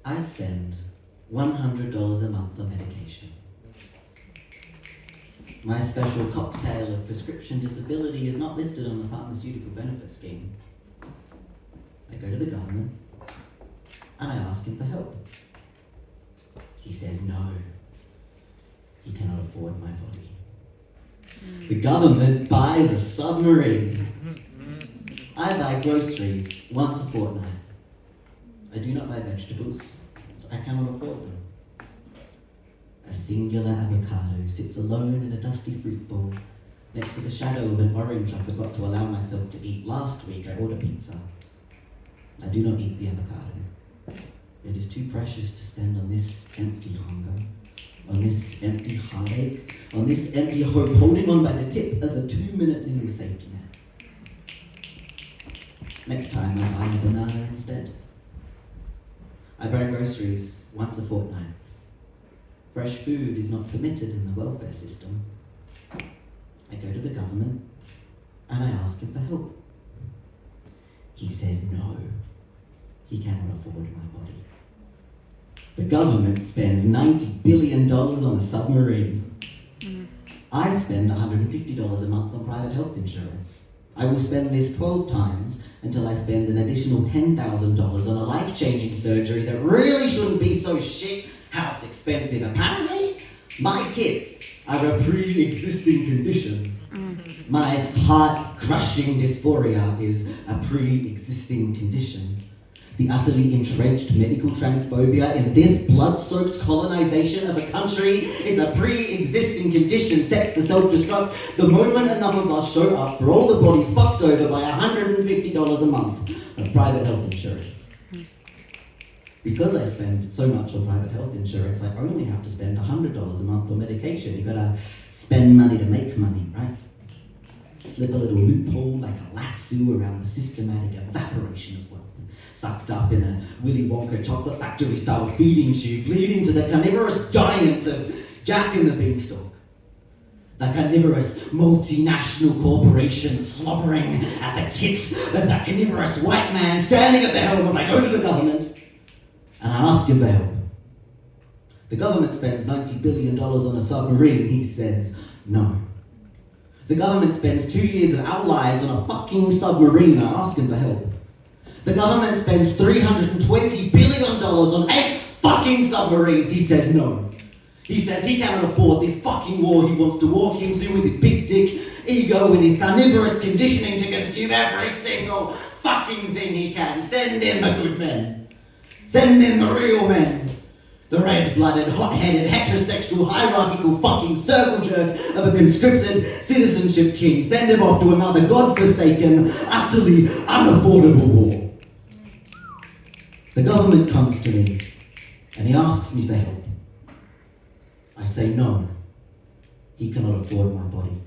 I spend $100 a month on medication. My special cocktail of prescription disability is not listed on the pharmaceutical benefit scheme. I go to the government and I ask him for help. He says no. He cannot afford my body. The government buys a submarine. I buy groceries once a fortnight. I do not buy vegetables, so I cannot afford them. A singular avocado sits alone in a dusty fruit bowl next to the shadow of an orange I forgot to allow myself to eat last week. I ordered pizza. I do not eat the avocado. It is too precious to spend on this empty hunger, on this empty heartache, on this empty hope, holding on by the tip of a 2-minute little safety net. Next time I buy a banana instead. I buy groceries once a fortnight. Fresh food is not permitted in the welfare system. I go to the government and I ask him for help. He says no. He cannot afford my body. The government spends $90 billion on a submarine. I spend $150 a month on private health insurance. I will spend this 12 times until I spend an additional $10,000 on a life-changing surgery that really shouldn't be so shit-house expensive. Apparently, my tits are a pre-existing condition. My heart-crushing dysphoria is a pre-existing condition. The utterly entrenched medical transphobia in this blood-soaked colonization of a country is a pre-existing condition set to self-destruct the moment enough of us show up for all the bodies fucked over by $150 a month of private health insurance. Because I spend so much on private health insurance, I only have to spend $100 a month on medication. You gotta spend money to make money, right? Slip a little loophole like a lasso around the systematic evaporation of wealth, sucked up in a Willy Wonka chocolate factory style feeding tube, leading to the carnivorous giants of Jack and the Beanstalk. The carnivorous multinational corporation slobbering at the tits of the carnivorous white man standing at the helm. And I go to the government and I ask him for help. The government spends $90 billion on a submarine. He says no. The government spends 2 years of our lives on a fucking submarine. I ask him for help. The government spends $320 billion on 8 fucking submarines. He says no. He says he cannot afford this fucking war he wants to walk into with his big dick ego and his carnivorous conditioning to consume every single fucking thing he can. Send in the good men. Send in the real men. The red-blooded, hot-headed, heterosexual, hierarchical fucking circle jerk of a conscripted citizenship king. Send him off to another godforsaken, utterly unaffordable war. The government comes to me and he asks me for help. I say no. He cannot afford my body.